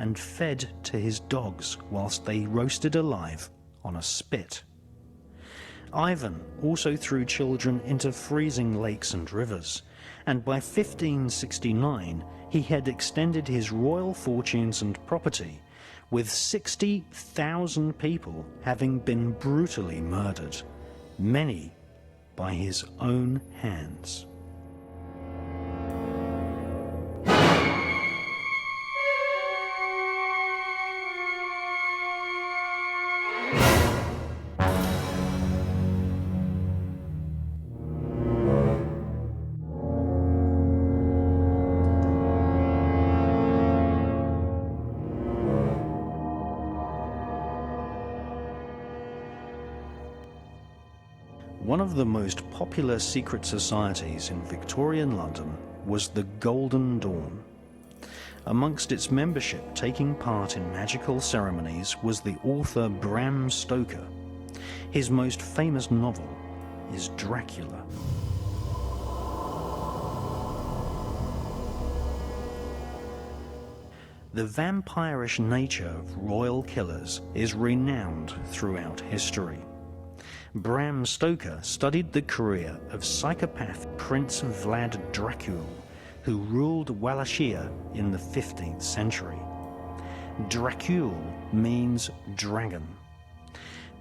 and fed to his dogs whilst they roasted alive on a spit. Ivan also threw children into freezing lakes and rivers, and by 1569 he had extended his royal fortunes and property, with 60,000 people having been brutally murdered, many by his own hands. One of the most popular secret societies in Victorian London was the Golden Dawn. Amongst its membership taking part in magical ceremonies was the author Bram Stoker. His most famous novel is Dracula. The vampirish nature of royal killers is renowned throughout history. Bram Stoker studied the career of psychopath Prince Vlad Dracul, who ruled Wallachia in the 15th century. Dracul means dragon.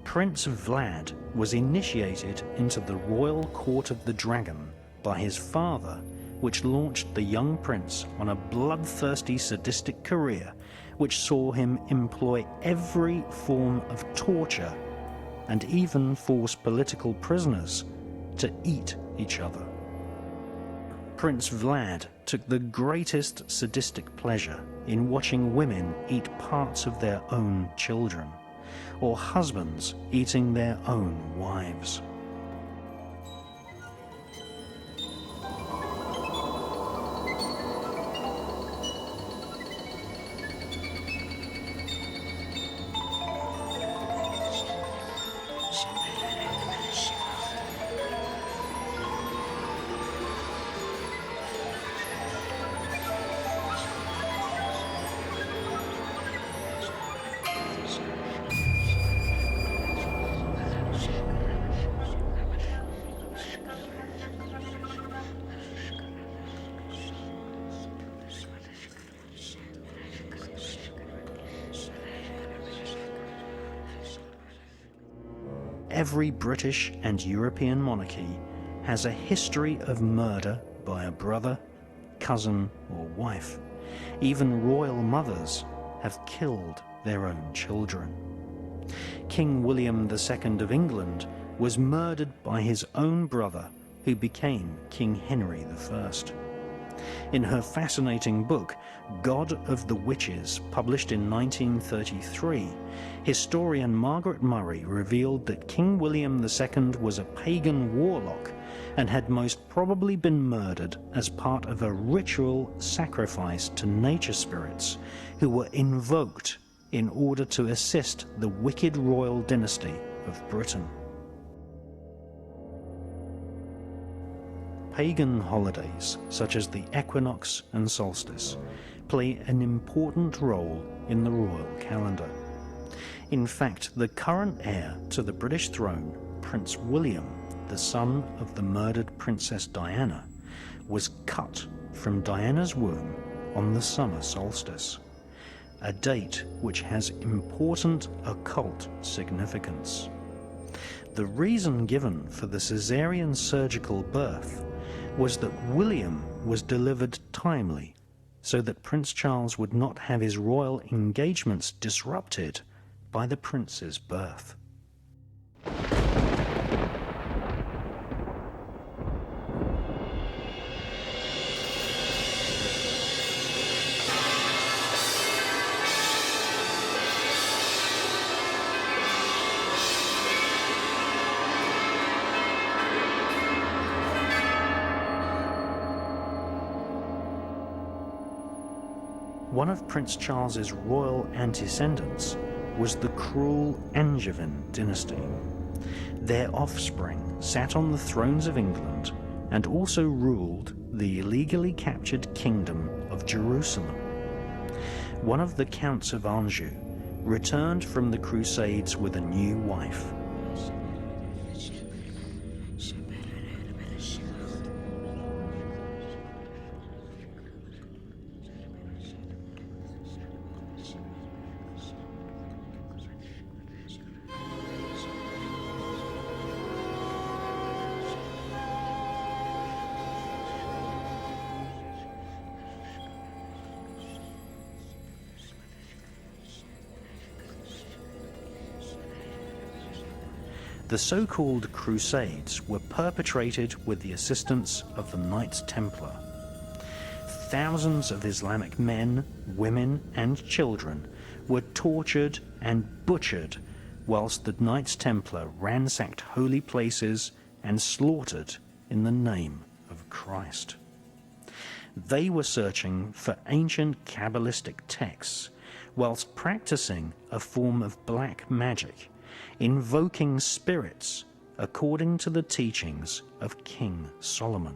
Prince Vlad was initiated into the royal court of the dragon by his father, which launched the young prince on a bloodthirsty sadistic career which saw him employ every form of torture and even force political prisoners to eat each other. Prince Vlad took the greatest sadistic pleasure in watching women eat parts of their own children, or husbands eating their own wives. Every British and European monarchy has a history of murder by a brother, cousin, or wife. Even royal mothers have killed their own children. King William II of England was murdered by his own brother, who became King Henry I. In her fascinating book, God of the Witches, published in 1933, historian Margaret Murray revealed that King William II was a pagan warlock and had most probably been murdered as part of a ritual sacrifice to nature spirits who were invoked in order to assist the wicked royal dynasty of Britain. Pagan holidays, such as the equinox and solstice, play an important role in the royal calendar. In fact, the current heir to the British throne, Prince William, the son of the murdered Princess Diana, was cut from Diana's womb on the summer solstice, a date which has important occult significance. The reason given for the caesarean surgical birth was that William was delivered timely, so that Prince Charles would not have his royal engagements disrupted by the prince's birth. One of Prince Charles's royal antecedents was the cruel Angevin dynasty. Their offspring sat on the thrones of England and also ruled the illegally captured kingdom of Jerusalem. one of the Counts of Anjou, returned from the Crusades with a new wife. The so-called Crusades were perpetrated with the assistance of the Knights Templar. Thousands of Islamic men, women, and children were tortured and butchered whilst the Knights Templar ransacked holy places and slaughtered in the name of Christ. They were searching for ancient Kabbalistic texts whilst practicing a form of black magic, invoking spirits according to the teachings of King Solomon.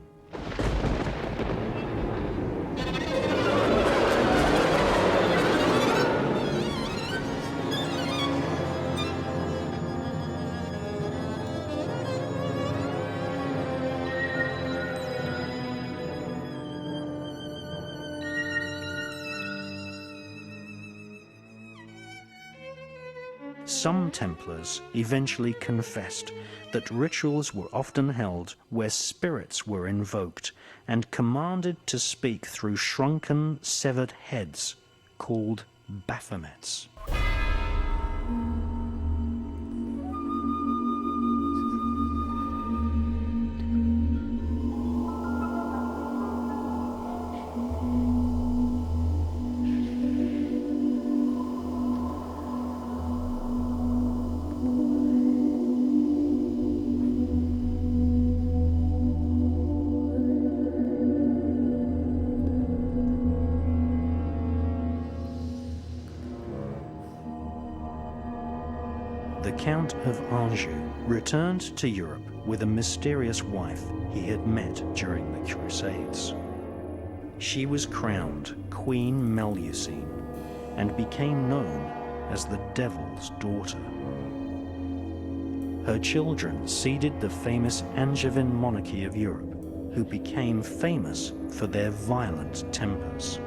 Some Templars eventually confessed that rituals were often held where spirits were invoked and commanded to speak through shrunken, severed heads called Baphomets. The Count of Anjou returned to Europe with a mysterious wife he had met during the Crusades. She was crowned Queen Melusine and became known as the Devil's Daughter. Her children seeded the famous Angevin monarchy of Europe, who became famous for their violent tempers.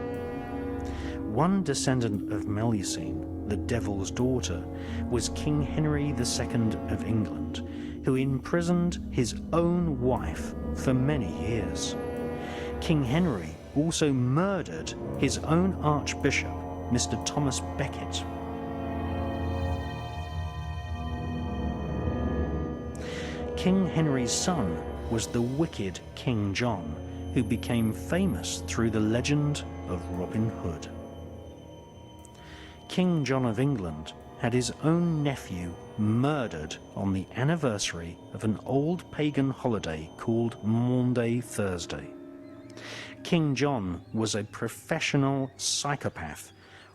One descendant of Melusine, the Devil's Daughter, was King Henry II of England, who imprisoned his own wife for many years. King Henry also murdered his own Archbishop, Mr. Thomas Becket. King Henry's son was the wicked King John, who became famous through the legend of Robin Hood. King John of England had his own nephew murdered on the anniversary of an old pagan holiday called Maundy Thursday. King John was a professional psychopath,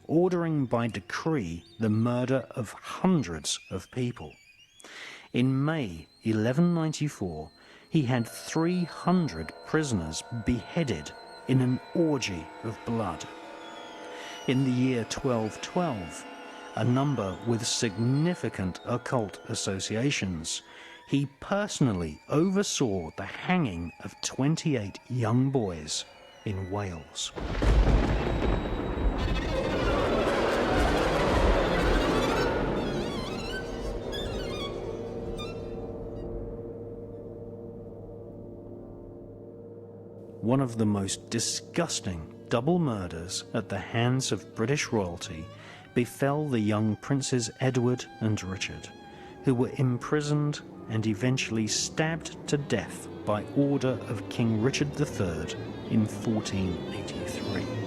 ordering by decree the murder of hundreds of people. In May 1194, he had 300 prisoners beheaded in an orgy of blood. In the year 1212, a number with significant occult associations, he personally oversaw the hanging of 28 young boys in Wales. One of the most disgusting double murders at the hands of British royalty befell the young Princes Edward and Richard, who were imprisoned and eventually stabbed to death by order of King Richard III in 1483.